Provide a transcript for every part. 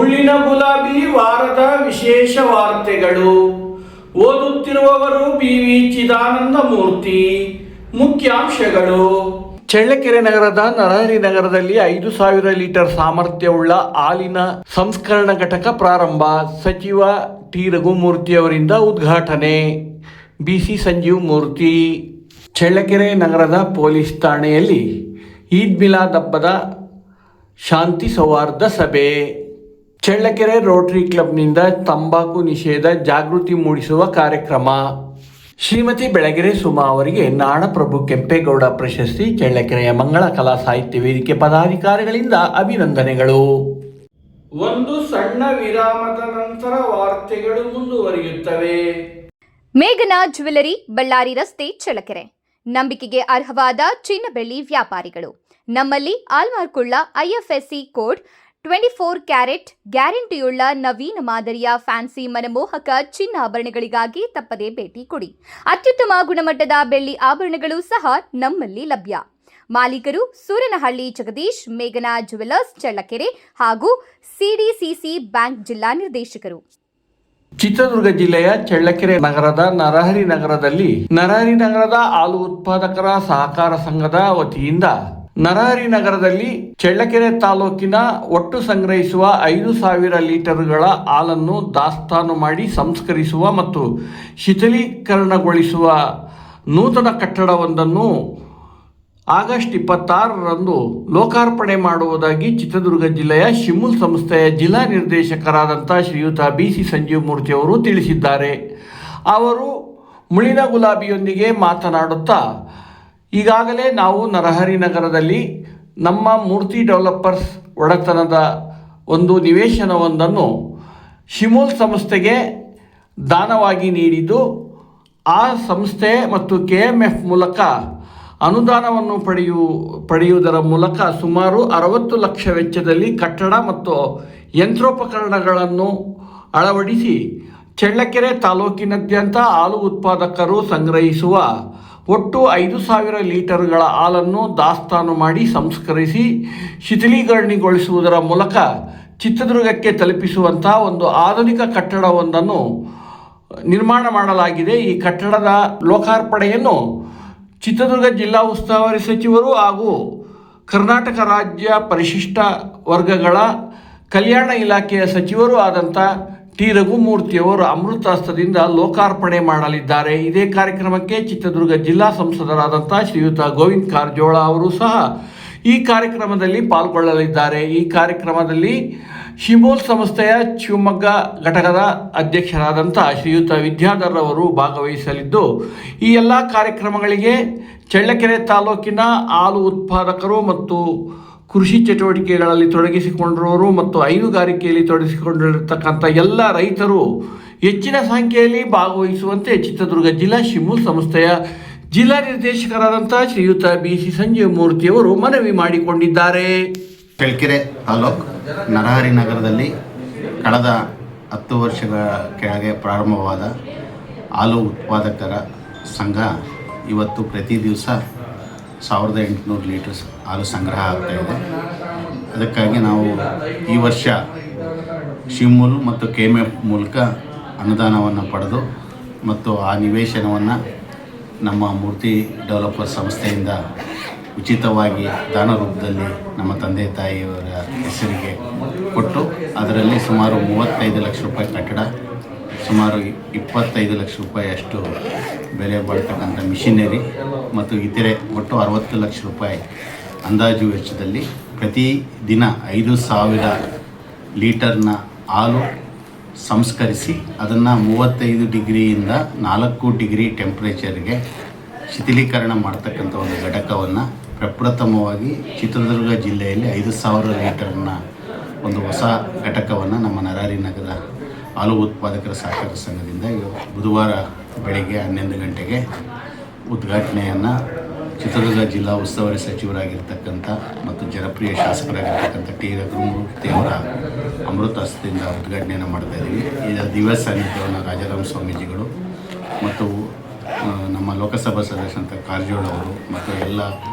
ಮುಳ್ಳಿನ ಗುಲಾಬಿ ವಾರದ ವಿಶೇಷ ವಾರ್ತೆಗಳು. ಓದುತ್ತಿರುವವರು BV ಚಿದಾನಂದ ಮೂರ್ತಿ. ಮುಖ್ಯಾಂಶಗಳು. ಚಳ್ಳಕೆರೆ ನಗರದ ನರಹರಿ ನಗರದಲ್ಲಿ 5,000 ಲೀಟರ್ ಸಾಮರ್ಥ್ಯವುಳ್ಳ ಹಾಲಿನ ಸಂಸ್ಕರಣಾ ಘಟಕ ಪ್ರಾರಂಭ. ಸಚಿವ ಟಿ ರಘುಮೂರ್ತಿ ಅವರಿಂದ ಉದ್ಘಾಟನೆ. BC ಸಂಜೀವ್ ಮೂರ್ತಿ. ಚಳ್ಳಕೆರೆ ನಗರದ ಪೊಲೀಸ್ ಠಾಣೆಯಲ್ಲಿ ಈದ್ ಮಿಲಾದ್ ಹಬ್ಬದ ಶಾಂತಿ ಸೌಹಾರ್ದ ಸಭೆ. ಚಳ್ಳಕೆರೆ ರೋಟರಿ ಕ್ಲಬ್ನಿಂದ ತಂಬಾಕು ನಿಷೇಧ ಜಾಗೃತಿ ಮೂಡಿಸುವ ಕಾರ್ಯಕ್ರಮ. ಶ್ರೀಮತಿ ಬೆಳಗೆರೆ ಸುಮಾ ಅವರಿಗೆ ನಾಡಪ್ರಭು ಕೆಂಪೇಗೌಡ ಪ್ರಶಸ್ತಿ. ಚಳ್ಳಕೆರೆಯ ಮಂಗಳ ಕಲಾ ಸಾಹಿತ್ಯ ವೇದಿಕೆ ಪದಾಧಿಕಾರಿಗಳಿಂದ ಅಭಿನಂದನೆಗಳು. ಒಂದು ಸಣ್ಣ ವಿರಾಮದ ನಂತರ ವಾರ್ತೆಗಳು ಮುಂದುವರಿಯುತ್ತವೆ. ಮೇಘನಾ ಜ್ಯುವೆಲರಿ, ಬಳ್ಳಾರಿ ರಸ್ತೆ, ಚಳ್ಳಕೆರೆ. ನಂಬಿಕೆಗೆ ಅರ್ಹವಾದ ಚಿನ್ನ ಬೆಳ್ಳಿ ವ್ಯಾಪಾರಿಗಳು. ನಮ್ಮಲ್ಲಿ ಆಲ್ಮಾರ್ಕುಳ್ಳ IFSC ಕೋಡ್ 24 ಕ್ಯಾರೆಟ್ ಗ್ಯಾರಂಟಿಯುಳ್ಳ ನವೀನ ಮಾದರಿಯ ಫ್ಯಾನ್ಸಿ ಮನಮೋಹಕ ಚಿನ್ನಾಭರಣಗಳಿಗಾಗಿ ತಪ್ಪದೇ ಭೇಟಿ ಕೊಡಿ. ಅತ್ಯುತ್ತಮ ಗುಣಮಟ್ಟದ ಬೆಳ್ಳಿ ಆಭರಣಗಳು ಸಹ ನಮ್ಮಲ್ಲಿ ಲಭ್ಯ. ಮಾಲೀಕರು ಸೂರನಹಳ್ಳಿ ಜಗದೀಶ್, ಮೇಘನಾ ಜ್ಯುವೆಲರ್ಸ್, ಚಳ್ಳಕೆರೆ ಹಾಗೂ CDCC ಬ್ಯಾಂಕ್ ಜಿಲ್ಲಾ ನಿರ್ದೇಶಕರು. ಚಿತ್ರದುರ್ಗ ಜಿಲ್ಲೆಯ ಚಳ್ಳಕೆರೆ ನಗರದ ನರಹರಿ ನಗರದಲ್ಲಿ ನರಹರಿ ನಗರದ ಹಾಲು ಉತ್ಪಾದಕರ ಸಹಕಾರ ಸಂಘದ ವತಿಯಿಂದ ನರಹರಿ ನಗರದಲ್ಲಿ ಚಳ್ಳಕೆರೆ ತಾಲೂಕಿನ ಒಟ್ಟು ಸಂಗ್ರಹಿಸುವ 5,000 ಲೀಟರ್ಗಳ ಹಾಲನ್ನು ದಾಸ್ತಾನು ಮಾಡಿ ಸಂಸ್ಕರಿಸುವ ಮತ್ತು ಶಿಥಿಲೀಕರಣಗೊಳಿಸುವ ನೂತನ ಕಟ್ಟಡವೊಂದನ್ನು ಆಗಸ್ಟ್ 26ರಂದು ಲೋಕಾರ್ಪಣೆ ಮಾಡುವುದಾಗಿ ಚಿತ್ರದುರ್ಗ ಜಿಲ್ಲೆಯ ಶಿಮುಲ್ ಸಂಸ್ಥೆಯ ಜಿಲ್ಲಾ ನಿರ್ದೇಶಕರಾದಂಥ ಶ್ರೀಯುತ BC ಸಂಜೀವ್ ಮೂರ್ತಿ ಅವರು ತಿಳಿಸಿದ್ದಾರೆ. ಅವರು ಮುಳ್ಳಿನ ಗುಲಾಬಿಯೊಂದಿಗೆ ಮಾತನಾಡುತ್ತಾ, ಈಗಾಗಲೇ ನಾವು ನರಹರಿ ನಗರದಲ್ಲಿ ನಮ್ಮ ಮೂರ್ತಿ ಡೆವಲಪರ್ಸ್ ಒಡೆತನದ ಒಂದು ನಿವೇಶನವೊಂದನ್ನು ಶಿಮುಲ್ ಸಂಸ್ಥೆಗೆ ದಾನವಾಗಿ ನೀಡಿದ್ದು, ಆ ಸಂಸ್ಥೆ ಮತ್ತು KMF ಮೂಲಕ ಅನುದಾನವನ್ನು ಪಡೆಯುವುದರ ಮೂಲಕ ಸುಮಾರು 60 ಲಕ್ಷ ವೆಚ್ಚದಲ್ಲಿ ಕಟ್ಟಡ ಮತ್ತು ಯಂತ್ರೋಪಕರಣಗಳನ್ನು ಅಳವಡಿಸಿ ಚಳ್ಳಕೆರೆ ತಾಲೂಕಿನಾದ್ಯಂತ ಹಾಲು ಉತ್ಪಾದಕರು ಸಂಗ್ರಹಿಸುವ ಒಟ್ಟು 5,000 ಲೀಟರ್ಗಳ ಹಾಲನ್ನು ದಾಸ್ತಾನು ಮಾಡಿ ಸಂಸ್ಕರಿಸಿ ಶಿಥಿಲೀಕರಣಗೊಳಿಸುವುದರ ಮೂಲಕ ಚಿತ್ರದುರ್ಗಕ್ಕೆ ತಲುಪಿಸುವಂಥ ಒಂದು ಆಧುನಿಕ ಕಟ್ಟಡವೊಂದನ್ನು ನಿರ್ಮಾಣ ಮಾಡಲಾಗಿದೆ. ಈ ಕಟ್ಟಡದ ಲೋಕಾರ್ಪಣೆಯನ್ನು ಚಿತ್ರದುರ್ಗ ಜಿಲ್ಲಾ ಉಸ್ತುವಾರಿ ಸಚಿವರು ಹಾಗೂ ಕರ್ನಾಟಕ ರಾಜ್ಯ ಪರಿಶಿಷ್ಟ ವರ್ಗಗಳ ಕಲ್ಯಾಣ ಇಲಾಖೆಯ ಸಚಿವರೂ ಆದಂಥ ಟಿ ರಘುಮೂರ್ತಿಯವರು ಅಮೃತಾಸ್ತದಿಂದ ಲೋಕಾರ್ಪಣೆ ಮಾಡಲಿದ್ದಾರೆ. ಇದೇ ಕಾರ್ಯಕ್ರಮಕ್ಕೆ ಚಿತ್ರದುರ್ಗ ಜಿಲ್ಲಾ ಸಂಸದರಾದಂಥ ಶ್ರೀಯುತ ಗೋವಿಂದ ಕಾರಜೋಳ ಅವರು ಸಹ ಈ ಕಾರ್ಯಕ್ರಮದಲ್ಲಿ ಪಾಲ್ಗೊಳ್ಳಲಿದ್ದಾರೆ. ಈ ಕಾರ್ಯಕ್ರಮದಲ್ಲಿ ಶಿಮುಲ್ ಸಂಸ್ಥೆಯ ಶಿವಮೊಗ್ಗ ಘಟಕದ ಅಧ್ಯಕ್ಷರಾದಂಥ ಶ್ರೀಯುತ ವಿದ್ಯಾಧರ್ ಅವರು ಭಾಗವಹಿಸಲಿದ್ದು, ಈ ಎಲ್ಲ ಕಾರ್ಯಕ್ರಮಗಳಿಗೆ ಚಳ್ಳಕೆರೆ ತಾಲೂಕಿನ ಹಾಲು ಉತ್ಪಾದಕರು ಮತ್ತು ಕೃಷಿ ಚಟುವಟಿಕೆಗಳಲ್ಲಿ ತೊಡಗಿಸಿಕೊಂಡಿರುವವರು ಮತ್ತು ಹೈನುಗಾರಿಕೆಯಲ್ಲಿ ತೊಡಗಿಸಿಕೊಂಡಿರತಕ್ಕಂಥ ಎಲ್ಲ ರೈತರು ಹೆಚ್ಚಿನ ಸಂಖ್ಯೆಯಲ್ಲಿ ಭಾಗವಹಿಸುವಂತೆ ಚಿತ್ರದುರ್ಗ ಜಿಲ್ಲಾ ಶಿಮುಲ್ ಸಂಸ್ಥೆಯ ಜಿಲ್ಲಾ ನಿರ್ದೇಶಕರಾದಂಥ ಶ್ರೀಯುತ BC ಸಂಜೀವ್ ಮೂರ್ತಿಯವರು ಮನವಿ ಮಾಡಿಕೊಂಡಿದ್ದಾರೆ. ಚಳ್ಳಕೆರೆ ತಾಲೂಕು ನರಹರಿ ನಗರದಲ್ಲಿ ಕಳೆದ 10 ವರ್ಷಗಳ ಕೆಳಗೆ ಪ್ರಾರಂಭವಾದ ಹಾಲು ಉತ್ಪಾದಕರ ಸಂಘ ಇವತ್ತು ಪ್ರತಿ ದಿವಸ 1,800 ಲೀಟರ್ಸ್ ಹಾಲು ಸಂಗ್ರಹ ಆಗ್ತಾಯಿದೆ. ಅದಕ್ಕಾಗಿ ನಾವು ಈ ವರ್ಷ ಶಿಮುಲ್ ಮತ್ತು KMF ಮೂಲಕ ಅನುದಾನವನ್ನು ಪಡೆದು ಮತ್ತು ಆ ನಿವೇಶನವನ್ನು ನಮ್ಮ ಮೂರ್ತಿ ಡೆವಲಪರ್ ಸಂಸ್ಥೆಯಿಂದ ಉಚಿತವಾಗಿ ದಾನ ರೂಪದಲ್ಲಿ ನಮ್ಮ ತಂದೆ ತಾಯಿಯವರ ಹೆಸರಿಗೆ ಕೊಟ್ಟು ಅದರಲ್ಲಿ ಸುಮಾರು 35 ಲಕ್ಷ ರೂಪಾಯಿ ಕಟ್ಟಡ, ಸುಮಾರು 25 ಲಕ್ಷ ರೂಪಾಯಿ ಅಷ್ಟು ಬೆಲೆ ಬಾಳ್ತಕ್ಕಂಥ ಮಿಷಿನರಿ ಮತ್ತು ಇತರೆ ಒಟ್ಟು 60 ಲಕ್ಷ ರೂಪಾಯಿ ಅಂದಾಜು ವೆಚ್ಚದಲ್ಲಿ ಪ್ರತಿದಿನ 5,000 ಲೀಟರ್ನ ಹಾಲು ಸಂಸ್ಕರಿಸಿ ಅದನ್ನು 35 ಡಿಗ್ರಿಯಿಂದ 4 ಡಿಗ್ರಿ ಟೆಂಪ್ರೇಚರ್ಗೆ ಶಿಥಿಲೀಕರಣ ಮಾಡ್ತಕ್ಕಂಥ ಒಂದು ಘಟಕವನ್ನು ಪ್ರಪ್ರಥಮವಾಗಿ ಚಿತ್ರದುರ್ಗ ಜಿಲ್ಲೆಯಲ್ಲಿ 5,000 ಲೀಟರ್ನ ಒಂದು ಹೊಸ ಘಟಕವನ್ನು ನಮ್ಮ ನರಹರಿ ನಗರ ಹಾಲು ಉತ್ಪಾದಕರ ಸಹಕಾರ ಸಂಘದಿಂದ ಬುಧವಾರ ಬೆಳಗ್ಗೆ 11 ಗಂಟೆಗೆ ಉದ್ಘಾಟನೆಯನ್ನು ಚಿತ್ರದುರ್ಗ ಜಿಲ್ಲಾ ಉಸ್ತುವಾರಿ ಸಚಿವರಾಗಿರ್ತಕ್ಕಂಥ ಮತ್ತು ಜನಪ್ರಿಯ ಶಾಸಕರಾಗಿರ್ತಕ್ಕಂಥ ಟಿ ರಘುಮೂರ್ತಿಯವರ ಅಮೃತಾಸ್ತದಿಂದ ಉದ್ಘಾಟನೆಯನ್ನು ಮಾಡ್ತಾಯಿದ್ದೀವಿ. ಇದರ ದಿವ್ಯ ಸಾನ್ನಿಧ್ಯವನ್ನು ರಾಜಾರಾಮ ಸ್ವಾಮೀಜಿಗಳು ಮತ್ತು ನಮ್ಮ ಲೋಕಸಭಾ ಸದಸ್ಯರಂಥ ಕಾರಜೋಳ ಅವರು ಮತ್ತು ಎಲ್ಲ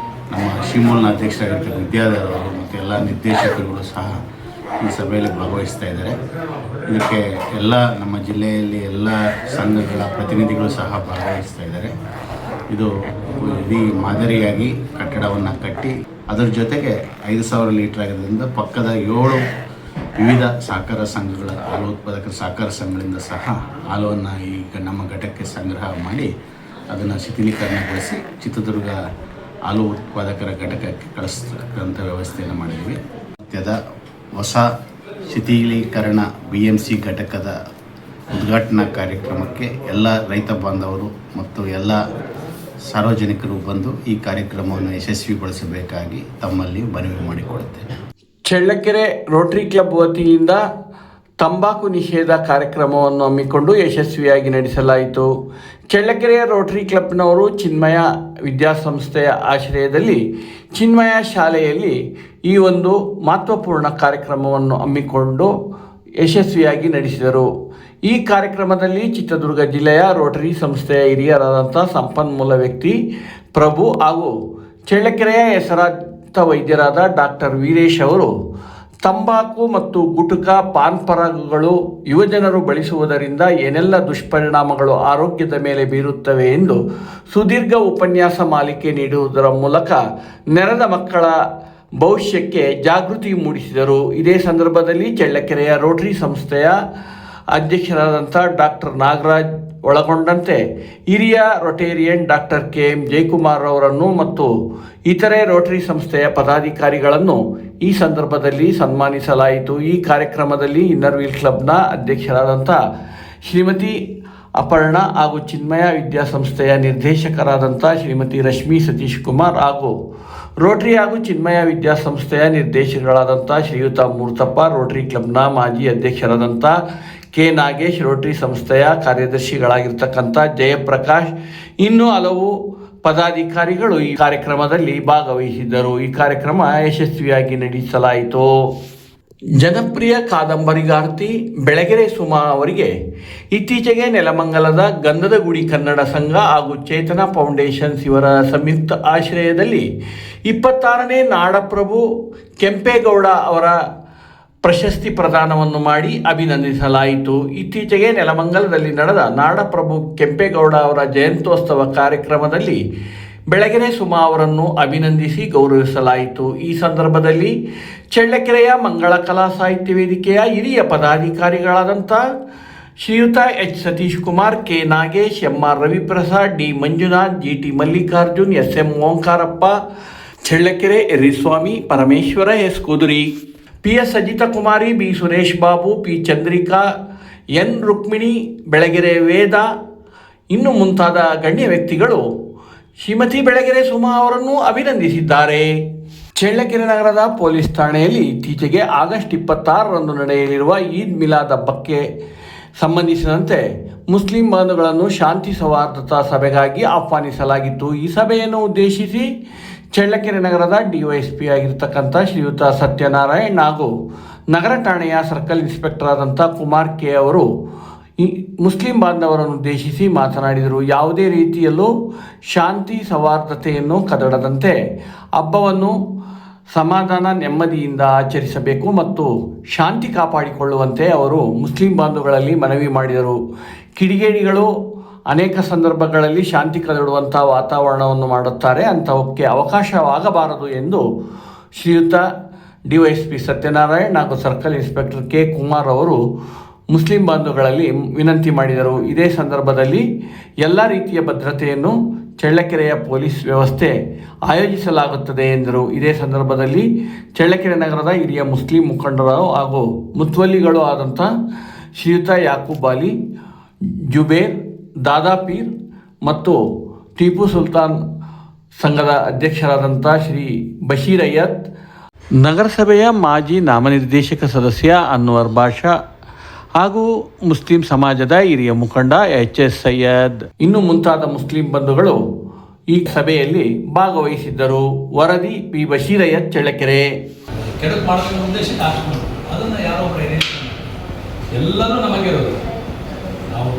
ನಮ್ಮ ಶಿಮುಲ್ನ ಅಧ್ಯಕ್ಷರಾಗಿರ್ತಕ್ಕಂಥ ವಿದ್ಯಾಧರ್ ಅವರು ಮತ್ತು ಎಲ್ಲ ನಿರ್ದೇಶಕರುಗಳು ಸಹ ಈ ಸಭೆಯಲ್ಲಿ ಭಾಗವಹಿಸ್ತಾ ಇದ್ದಾರೆ. ಇದಕ್ಕೆ ಎಲ್ಲ ನಮ್ಮ ಜಿಲ್ಲೆಯಲ್ಲಿ ಎಲ್ಲ ಸಂಘಗಳ ಪ್ರತಿನಿಧಿಗಳು ಸಹ ಭಾಗವಹಿಸ್ತಾ ಇದ್ದಾರೆ. ಇದು ಇಡೀ ಮಾದರಿಯಾಗಿ ಕಟ್ಟಡವನ್ನು ಕಟ್ಟಿ ಅದರ ಜೊತೆಗೆ 5,000 ಲೀಟರ್ ಆಗಿರೋದ್ರಿಂದ ಪಕ್ಕದ 7 ವಿವಿಧ ಸಹಕಾರ ಸಂಘಗಳ ಹಾಲು ಉತ್ಪಾದಕರ ಸಹಕಾರ ಸಂಘಗಳಿಂದ ಸಹ ಹಾಲುವನ್ನು ಈಗ ನಮ್ಮ ಘಟಕಕ್ಕೆ ಸಂಗ್ರಹ ಮಾಡಿ ಅದನ್ನು ಶಿಥಿಲೀಕರಣಗೊಳಿಸಿ ಚಿತ್ರದುರ್ಗ ಹಾಲು ಉತ್ಪಾದಕರ ಘಟಕಕ್ಕೆ ಕಳಿಸ್ತಕ್ಕಂಥ ವ್ಯವಸ್ಥೆಯನ್ನು ಮಾಡಿದ್ವಿ. ಸದ್ಯದ ಹೊಸ ಶಿಥಿಲೀಕರಣ BMC ಘಟಕದ ಉದ್ಘಾಟನಾ ಕಾರ್ಯಕ್ರಮಕ್ಕೆ ಎಲ್ಲ ರೈತ ಬಾಂಧವರು ಮತ್ತು ಎಲ್ಲ ಸಾರ್ವಜನಿಕರು ಬಂದು ಈ ಕಾರ್ಯಕ್ರಮವನ್ನು ಯಶಸ್ವಿಗೊಳಿಸಬೇಕಾಗಿ ತಮ್ಮಲ್ಲಿ ಮನವಿ ಮಾಡಿಕೊಳ್ಳುತ್ತೇನೆ. ಚಳ್ಳಕೆರೆ ರೋಟರಿ ಕ್ಲಬ್ ವತಿಯಿಂದ ತಂಬಾಕು ನಿಷೇಧ ಕಾರ್ಯಕ್ರಮವನ್ನು ಹಮ್ಮಿಕೊಂಡು ಯಶಸ್ವಿಯಾಗಿ ನಡೆಸಲಾಯಿತು. ಚಳ್ಳಕೆರೆಯ ರೋಟರಿ ಕ್ಲಬ್ನವರು ಚಿನ್ಮಯ ವಿದ್ಯಾಸಂಸ್ಥೆಯ ಆಶ್ರಯದಲ್ಲಿ ಚಿನ್ಮಯ ಶಾಲೆಯಲ್ಲಿ ಈ ಒಂದು ಮಹತ್ವಪೂರ್ಣ ಕಾರ್ಯಕ್ರಮವನ್ನು ಹಮ್ಮಿಕೊಂಡು ಯಶಸ್ವಿಯಾಗಿ ನಡೆಸಿದರು. ಈ ಕಾರ್ಯಕ್ರಮದಲ್ಲಿ ಚಿತ್ರದುರ್ಗ ಜಿಲ್ಲೆಯ ರೋಟರಿ ಸಂಸ್ಥೆಯ ಹಿರಿಯರಾದಂಥ ಸಂಪನ್ಮೂಲ ವ್ಯಕ್ತಿ ಪ್ರಭು ಹಾಗೂ ಚಳ್ಳಕೆರೆಯ ಹೆಸರಾಂತ ವೈದ್ಯರಾದ ಡಾಕ್ಟರ್ ವೀರೇಶ್ ಅವರು ತಂಬಾಕು ಮತ್ತು ಗುಟುಕಾ ಪಾನ್ ಪರಾಗುಗಳು ಯುವಜನರು ಬಳಸುವುದರಿಂದ ಏನೆಲ್ಲ ದುಷ್ಪರಿಣಾಮಗಳು ಆರೋಗ್ಯದ ಮೇಲೆ ಬೀರುತ್ತವೆ ಎಂದು ಸುದೀರ್ಘ ಉಪನ್ಯಾಸ ಮಾಲಿಕೆ ನೀಡುವುದರ ಮೂಲಕ ನೆರೆದ ಮಕ್ಕಳ ಭವಿಷ್ಯಕ್ಕೆ ಜಾಗೃತಿ ಮೂಡಿಸಿದರು. ಇದೇ ಸಂದರ್ಭದಲ್ಲಿ ಚಳ್ಳಕೆರೆಯ ರೋಟರಿ ಸಂಸ್ಥೆಯ ಅಧ್ಯಕ್ಷರಾದಂಥ ಡಾಕ್ಟರ್ ನಾಗರಾಜ್ ಒಳಗೊಂಡಂತೆ ಹಿರಿಯ ರೊಟೇರಿಯನ್ ಡಾಕ್ಟರ್ KM ಜಯಕುಮಾರ್ ಅವರನ್ನು ಮತ್ತು ಇತರೆ ರೋಟರಿ ಸಂಸ್ಥೆಯ ಪದಾಧಿಕಾರಿಗಳನ್ನು ಈ ಸಂದರ್ಭದಲ್ಲಿ ಸನ್ಮಾನಿಸಲಾಯಿತು. ಈ ಕಾರ್ಯಕ್ರಮದಲ್ಲಿ ಇನ್ನರ್ ವೀಲ್ ಕ್ಲಬ್ನ ಅಧ್ಯಕ್ಷರಾದಂಥ ಶ್ರೀಮತಿ ಅಪರ್ಣಾ ಹಾಗೂ ಚಿನ್ಮಯ ವಿದ್ಯಾಸಂಸ್ಥೆಯ ನಿರ್ದೇಶಕರಾದಂಥ ಶ್ರೀಮತಿ ರಶ್ಮಿ ಸತೀಶ್ ಕುಮಾರ್ ಹಾಗೂ ರೋಟರಿ ಹಾಗೂ ಚಿನ್ಮಯ ವಿದ್ಯಾಸಂಸ್ಥೆಯ ನಿರ್ದೇಶಕರಾದಂಥ ಶ್ರೀಯುತ ಮೂರ್ತಪ್ಪ, ರೋಟರಿ ಕ್ಲಬ್ನ ಮಾಜಿ ಅಧ್ಯಕ್ಷರಾದಂಥ K ನಾಗೇಶ್, ರೋಟರಿ ಸಂಸ್ಥೆಯ ಕಾರ್ಯದರ್ಶಿಗಳಾಗಿರ್ತಕ್ಕಂಥ ಜಯಪ್ರಕಾಶ್, ಇನ್ನೂ ಹಲವು ಪದಾಧಿಕಾರಿಗಳು ಈ ಕಾರ್ಯಕ್ರಮದಲ್ಲಿ ಭಾಗವಹಿಸಿದ್ದರು. ಈ ಕಾರ್ಯಕ್ರಮ ಯಶಸ್ವಿಯಾಗಿ ನಡೆಸಲಾಯಿತು. ಜನಪ್ರಿಯ ಕಾದಂಬರಿಗಾರ್ತಿ ಬೆಳಗೆರೆ ಸುಮಾ ಅವರಿಗೆ ಇತ್ತೀಚೆಗೆ ನೆಲಮಂಗಲದ ಗಂಧದ ಗುಡಿ ಕನ್ನಡ ಸಂಘ ಹಾಗೂ ಚೇತನ ಫೌಂಡೇಶನ್ಸ್ ಇವರ ಸಂಯುಕ್ತ ಆಶ್ರಯದಲ್ಲಿ 26ನೇ ನಾಡಪ್ರಭು ಕೆಂಪೇಗೌಡ ಅವರ ಪ್ರಶಸ್ತಿ ಪ್ರದಾನವನ್ನು ಮಾಡಿ ಅಭಿನಂದಿಸಲಾಯಿತು. ಇತ್ತೀಚೆಗೆ ನೆಲಮಂಗಲದಲ್ಲಿ ನಡೆದ ನಾಡಪ್ರಭು ಕೆಂಪೇಗೌಡ ಅವರ ಜಯಂತ್ಯೋತ್ಸವ ಕಾರ್ಯಕ್ರಮದಲ್ಲಿ ಬೆಳಗೆರೆ ಸುಮಾ ಅವರನ್ನು ಅಭಿನಂದಿಸಿ ಗೌರವಿಸಲಾಯಿತು. ಈ ಸಂದರ್ಭದಲ್ಲಿ ಚಳ್ಳಕೆರೆಯ ಮಂಗಳ ಕಲಾ ಸಾಹಿತ್ಯ ವೇದಿಕೆಯ ಹಿರಿಯ ಪದಾಧಿಕಾರಿಗಳಾದಂಥ ಶ್ರೀಯುತ H Satish Kumar, K Nagesh, MR Raviprasad, D Manjunath, GT Mallikarjun, SM Omkarappa, Challakere Eriswamy, Parameshwara S ಕುದುರಿ, PS ಅಜಿತ ಕುಮಾರಿ, B Suresh Babu, P Chandrika, N Rukmini, Belagere ವೇದ ಇನ್ನು ಮುಂತಾದ ಗಣ್ಯ ವ್ಯಕ್ತಿಗಳು ಶ್ರೀಮತಿ ಬೆಳಗೆರೆ ಸುಮಾ ಅವರನ್ನು ಅಭಿನಂದಿಸಿದ್ದಾರೆ. ಚಳ್ಳಕೆರೆ ನಗರದ ಪೊಲೀಸ್ ಠಾಣೆಯಲ್ಲಿ ಇತ್ತೀಚೆಗೆ ಆಗಸ್ಟ್ 26ರಂದು ನಡೆಯಲಿರುವ ಈದ್ ಮಿಲಾದ್ ಹಬ್ಬಕ್ಕೆ ಸಂಬಂಧಿಸಿದಂತೆ ಮುಸ್ಲಿಂ ಬಾಂಧವಗಳನ್ನು ಶಾಂತಿ ಸೌಹಾರ್ದತಾ ಸಭೆಗಾಗಿ ಆಹ್ವಾನಿಸಲಾಗಿತ್ತು. ಈ ಸಭೆಯನ್ನು ಉದ್ದೇಶಿಸಿ ಚಳ್ಳಕೆರೆ ನಗರದ DYSP ಆಗಿರ್ತಕ್ಕಂಥ ಶ್ರೀಯುತ ಸತ್ಯನಾರಾಯಣ್ ಹಾಗೂ ನಗರ ಠಾಣೆಯ ಸರ್ಕಲ್ ಇನ್ಸ್ಪೆಕ್ಟರ್ ಆದಂಥ ಕುಮಾರ್ K ಅವರು ಈ ಮುಸ್ಲಿಂ ಬಾಂಧವರನ್ನು ಉದ್ದೇಶಿಸಿ ಮಾತನಾಡಿದರು. ಯಾವುದೇ ರೀತಿಯಲ್ಲೂ ಶಾಂತಿ ಸೌಹಾರ್ದತೆಯನ್ನು ಕದಡದಂತೆ ಹಬ್ಬವನ್ನು ಸಮಾಧಾನ ನೆಮ್ಮದಿಯಿಂದ ಆಚರಿಸಬೇಕು ಮತ್ತು ಶಾಂತಿ ಕಾಪಾಡಿಕೊಳ್ಳುವಂತೆ ಅವರು ಮುಸ್ಲಿಂ ಬಾಂಧವಗಳಲ್ಲಿ ಮನವಿ ಮಾಡಿದರು. ಕಿಡಿಗೇಡಿಗಳು ಅನೇಕ ಸಂದರ್ಭಗಳಲ್ಲಿ ಶಾಂತಿ ಕದಡುವಂಥ ವಾತಾವರಣವನ್ನು ಮಾಡುತ್ತಾರೆ, ಅಂಥವಕ್ಕೆ ಅವಕಾಶವಾಗಬಾರದು ಎಂದು ಶ್ರೀಯುತ DYSP ಸತ್ಯನಾರಾಯಣ್ ಹಾಗೂ ಸರ್ಕಲ್ ಇನ್ಸ್ಪೆಕ್ಟರ್ K ಕುಮಾರ್ ಅವರು ಮುಸ್ಲಿಂ ಬಾಂಧವಗಳಲ್ಲಿ ವಿನಂತಿ ಮಾಡಿದರು. ಇದೇ ಸಂದರ್ಭದಲ್ಲಿ ಎಲ್ಲ ರೀತಿಯ ಭದ್ರತೆಯನ್ನು ಚಳ್ಳಕೆರೆಯ ಪೊಲೀಸ್ ವ್ಯವಸ್ಥೆ ಆಯೋಜಿಸಲಾಗುತ್ತದೆ ಎಂದರು. ಇದೇ ಸಂದರ್ಭದಲ್ಲಿ ಚಳ್ಳಕೆರೆ ನಗರದ ಹಿರಿಯ ಮುಸ್ಲಿಂ ಮುಖಂಡರು ಹಾಗೂ ಮುತ್ವಲ್ಲಿಗಳು ಆದಂಥ ಶ್ರೀಯುತ ಯಾಕೂಬ್ ಅಲಿ, ಜುಬೇರ್, ದಾದಾಪೀರ್ ಮತ್ತು ಟಿಪ್ಪು ಸುಲ್ತಾನ್ ಸಂಘದ ಅಧ್ಯಕ್ಷರಾದಂಥ ಶ್ರೀ ಬಶೀರ್ ಅಯ್ಯತ್, ನಗರಸಭೆಯ ಮಾಜಿ ನಾಮನಿರ್ದೇಶಕ ಸದಸ್ಯ ಅನ್ವರ್ ಬಾಷಾ ಹಾಗೂ ಮುಸ್ಲಿಂ ಸಮಾಜದ ಹಿರಿಯ ಮುಖಂಡ HS ಸೈಯದ್ ಇನ್ನು ಮುಂತಾದ ಮುಸ್ಲಿಂ ಬಂಧುಗಳು ಈ ಸಭೆಯಲ್ಲಿ ಭಾಗವಹಿಸಿದ್ದರು. ವರದಿ P ಬಶೀರ್ ಅಯ್ಯತ್, ಚಳ್ಳಕೆರೆ. ಕೆಡಕ್ ಮಾಡೋದ್ರ ಉದ್ದೇಶ ಅದನ್ನು ಯಾರೋ ಎಲ್ಲರೂ ನಮಗಿರೋದು. ನಾವು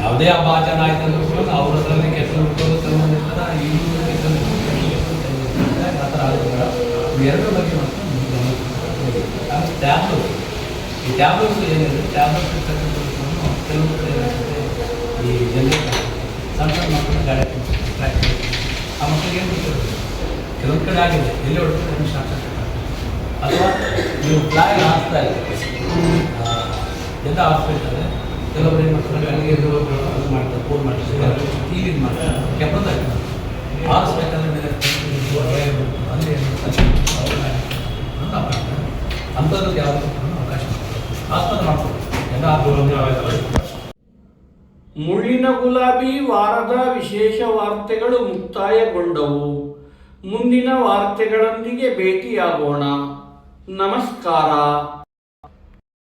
ಯಾವುದೇ ಹಬ್ಬ ಆಚರಣೆ ಆಯ್ತಂದ್ರೂ ಕೂಡ ಅವ್ರ ಹತ್ರನೇ ಕೆಲಸ ಹುಡ್ಕೋದು ತಗೊಂಡಿರ್ತಾರ, ಈ ಕೆಲಸ ಆ ಥರ ಆಗೋದ್ರ ಎರಡರ ಬಗ್ಗೆ ಆಮೇಲೆ ಟ್ಯಾಬ್ಲೆಟ್ಸ್, ಈ ಟ್ಯಾಬ್ಲೆಟ್ಸ್ ಏನಿದೆ ಟ್ಯಾಬ್ಲೆಟ್ಸ್ ಇರ್ತಕ್ಕಂಥದ್ದು ಕೆಲವು ಕಡೆ ಏನಾಗ್ತದೆ ಈ ಜನರೇಟ್ ಸಣ್ಣ ಸಣ್ಣ ಮಕ್ಕಳು ಗಾಡಿ ಪ್ರಾಕ್ಟೀಸ್ ಆ ಮಕ್ಕಳಿಗೆ ಏನು ಗೊತ್ತಿರೋದು ಕೆಲವೊಂದು ಕಡೆ ಆಗಿದೆ ಎಲ್ಲಿ ಹೊಡ್ತಾರೆ ಶಾರ್ಟ್ ಅಥವಾ ನೀವು ಫ್ಲಾಗ್ ಹಾಕ್ತಾ ಇಲ್ಲ ಎಲ್ಲ ಹಾಸ್ಪಿಟಲ್ ಕೆಲವೊಬ್ಬರು ಏನು ಮಾಡ್ತಾರೆ ಅಲ್ಲಿಗೆ ಅದು ಮಾಡ್ತಾರೆ ಫೋನ್ ಮಾಡ್ತಾರೆ ಟಿ ವಿ ಮಾಡ್ತಾರೆ ಕೆಪ್ಪದ ಹಾಸ್ಪಿಟಲ್ ಅಲ್ಲಿ ಅಂಥದ್ದು ಯಾವುದೂ ಅವಕಾಶ ಆಸ್ಪತ್ರೆ ಮಾಡ್ತಾರೆ ಎಲ್ಲ ಮುಳ್ಳಿನ ಗುಲಾಬಿ ವಾರದ ವಿಶೇಷ ವಾರ್ತೆಗಳು ಮುಕ್ತಾಯಗೊಂಡವು. ಮುಂದಿನ ವಾರ್ತೆಗಳೊಂದಿಗೆ ಭೇಟಿಯಾಗೋಣ. ನಮಸ್ಕಾರ.